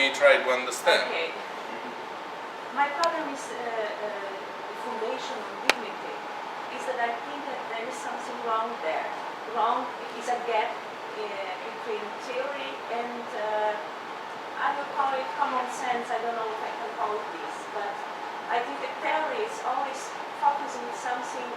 may try to understand. Okay. My problem is the foundation of dignity is that I think that there is something wrong there. Wrong is a gap between theory and I would call it common sense. I don't know if I can call it this, but I think that theory is always focusing on something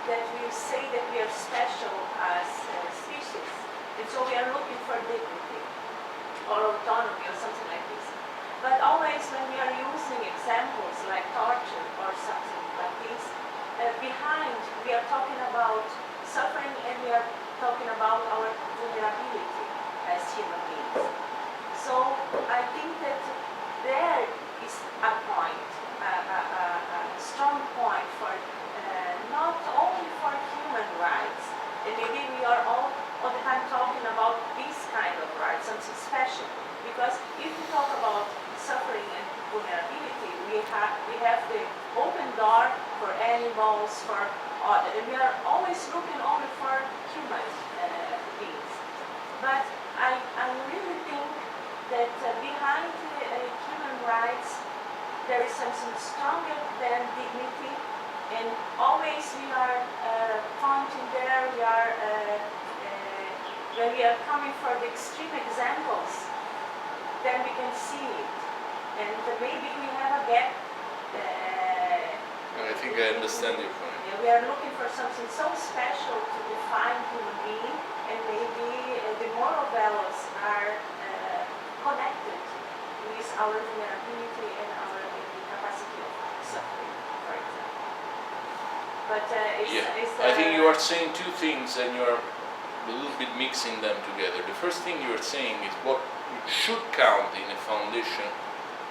that we say that we are special as a species, and so we are looking for dignity or autonomy or something like this. But always when we are using examples like torture or something like this, behind we are talking about suffering and we are talking about our vulnerability as human beings. So I think that there is a point, a strong point for not only for human rights, and maybe we are all the time talking about this kind of rights, something special. Because if we talk about suffering and vulnerability, we have the open door for animals, for other, and we are always looking only for human beings. But I really think that behind human rights there is something stronger than dignity, and always we are pointing there, we are when we are coming for the extreme examples, then we can see it, and maybe we have a gap. I think I understand your point. Yeah, we are looking for something so special to define human being, and maybe the moral values are connected with our vulnerability and our capacity of suffering, for example. But I think you are saying two things and you are a little bit mixing them together. The first thing you are saying is what should count in a foundation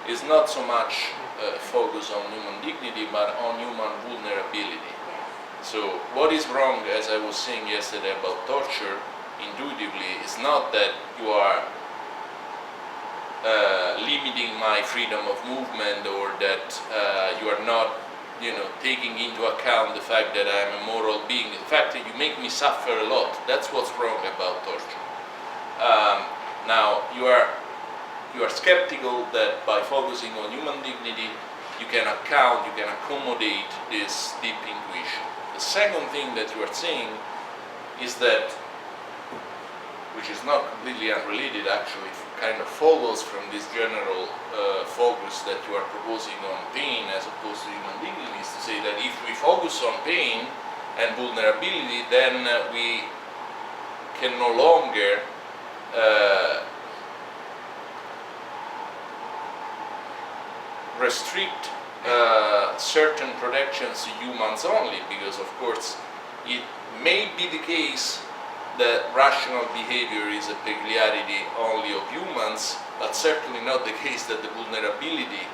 is not so much focus on human dignity but on human vulnerability. Yes. So what is wrong, as I was saying yesterday about torture, intuitively, is not that you are limiting my freedom of movement or that you are not taking into account the fact that I am a moral being. The fact that you make me suffer a lot, that's what's wrong about torture. Now, you are skeptical that by focusing on human dignity, you can account, you can accommodate this deep intuition. The second thing that you are saying is that, which is not completely unrelated actually, it kind of follows from this general focus that you are proposing on pain as opposed to human dignity, is to say that if we focus on pain and vulnerability, then we can no longer restrict certain protections to humans only, because of course it may be the case that rational behavior is a peculiarity only of humans, but certainly not the case that the vulnerability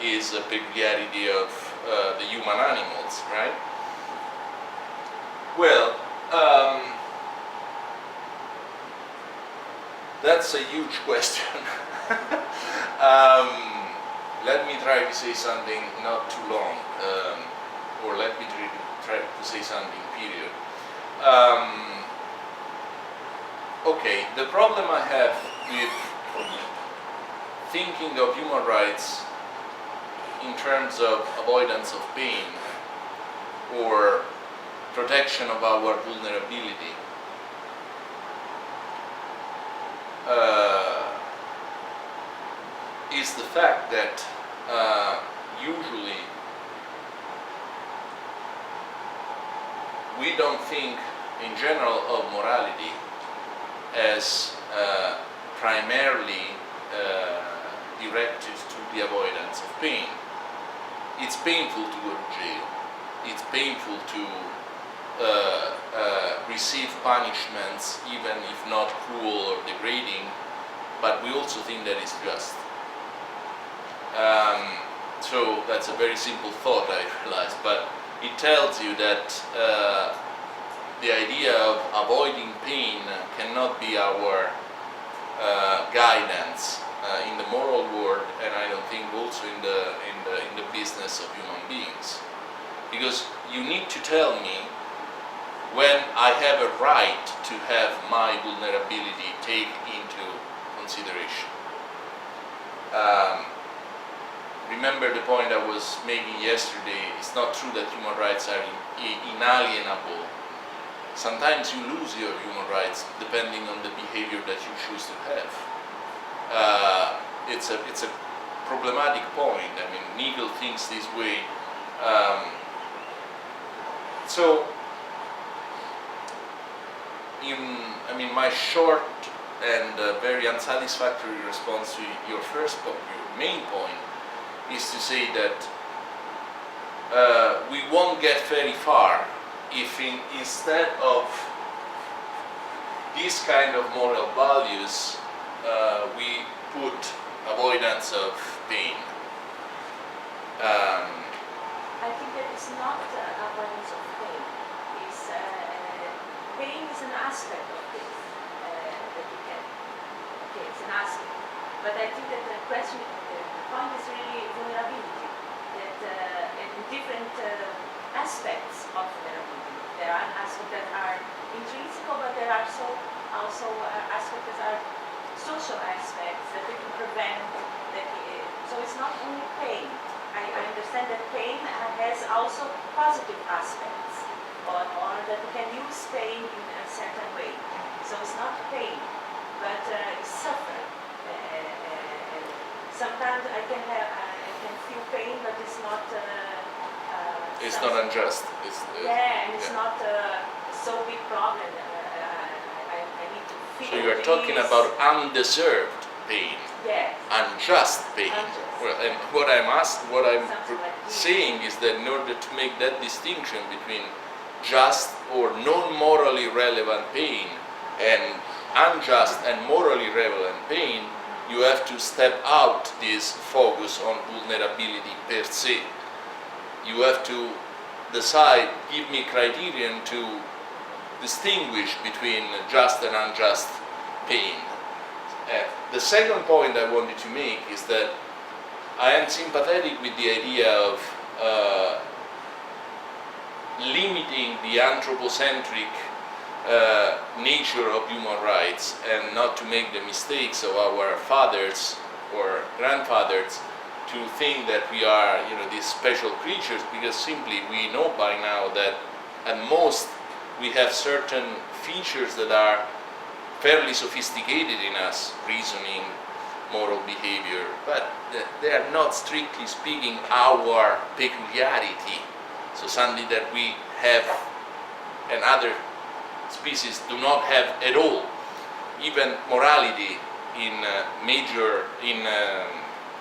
is a peculiarity of the human animals, right? Well, that's a huge question. Let me try to say something not too long, or let me try to say something period. Okay, the problem I have with thinking of human rights in terms of avoidance of pain or protection of our vulnerability is the fact that usually we don't think in general of morality as primarily directed to the avoidance of pain. It's painful to go to jail. It's painful to receive punishments, even if not cruel or degrading, but we also think that it's just. So that's a very simple thought, I realize, but it tells you that the idea of avoiding pain cannot be our guidance in the moral world, and I don't think also in the business of human beings, because you need to tell me when I have a right to have my vulnerability taken into consideration. Um, remember the point I was making yesterday, it's not true that human rights are inalienable. Sometimes you lose your human rights depending on the behavior that you choose to have. It's a problematic point. I mean, Nagel thinks this way. So, my short and very unsatisfactory response to your first point, your main point, is to say that we won't get very far if instead of this kind of moral values we put avoidance of pain. I think that it's not avoidance of pain. It's, pain is an aspect of this that you can. Okay, it's an aspect. But I think that the question, the point is really vulnerability. That in different aspects of vulnerability, there are aspects that are intrinsic, but there are also aspects that are social aspects that we can prevent. So it's not only pain. I understand that pain has also positive aspects, or that we can use pain in a certain way. So it's not pain, but it's suffering. Sometimes I can feel pain, but it's not. It's not unjust. And it's not so big problem. I need to feel. So you are talking about undeserved pain. Yeah. Unjust pain. Unjust. Well, and what I'm Something like this. saying is that in order to make that distinction between just or non-morally relevant pain and unjust and morally relevant pain, you have to step out this focus on vulnerability per se. You have to decide, give me criterion to distinguish between just and unjust pain. The second point I wanted to make is that I am sympathetic with the idea of limiting the anthropocentric nature of human rights and not to make the mistakes of our fathers or grandfathers to think that we are, these special creatures, because simply we know by now that at most we have certain features that are fairly sophisticated in us, reasoning, moral behavior, but they are not, strictly speaking, our peculiarity. So something that we have and other species do not have at all. Even morality in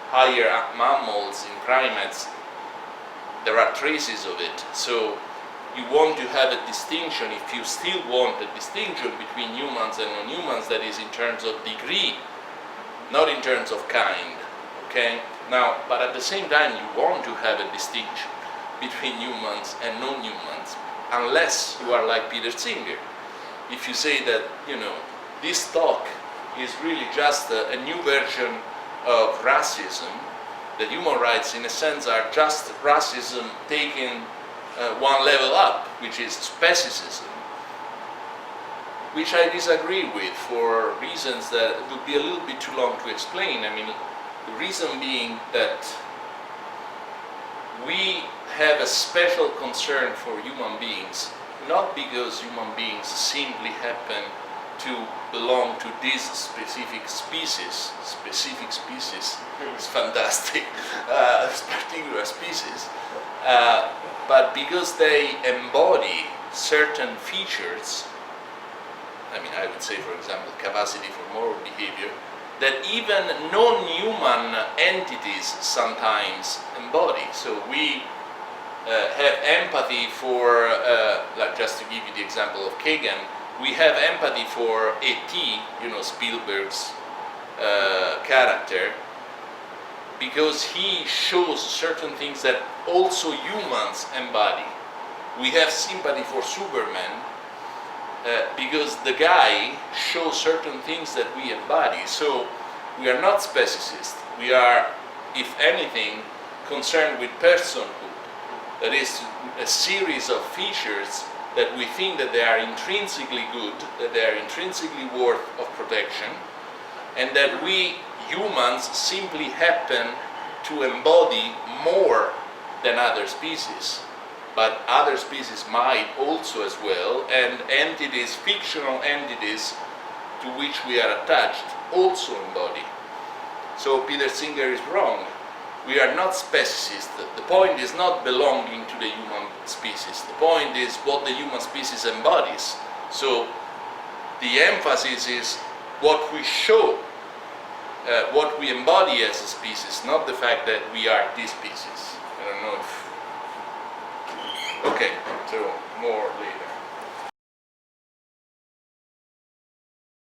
higher mammals, in primates, there are traces of it. So you want to have a distinction, if you still want a distinction between humans and non-humans, that is in terms of degree, not in terms of kind, okay? Now, but at the same time, you want to have a distinction between humans and non-humans, unless you are like Peter Singer. If you say that, this talk is really just a new version of racism, that human rights, in a sense, are just racism taken one level up, which is speciesism, which I disagree with for reasons that it would be a little bit too long to explain. I mean, the reason being that we have a special concern for human beings, not because human beings simply happen to belong to this specific species, it's fantastic, this particular species, but because they embody certain features. I mean, I would say, for example, capacity for moral behavior, that even non-human entities sometimes embody. So we have empathy for, like just to give you the example of Kagan, we have empathy for E.T., Spielberg's character, because he shows certain things that also humans embody. We have sympathy for Superman, because the guy shows certain things that we embody. So we are not speciesist. We are, if anything, concerned with personhood. That is, a series of features that we think that they are intrinsically good, that they are intrinsically worth of protection, and that we humans simply happen to embody more than other species, but other species might also as well, and entities, fictional entities to which we are attached, also embody. So Peter Singer is wrong. We are not speciesist. The point is not belonging to the human species. The point is what the human species embodies. So the emphasis is what we show, what we embody as a species, not the fact that we are this species. I don't know if... Okay, so more later.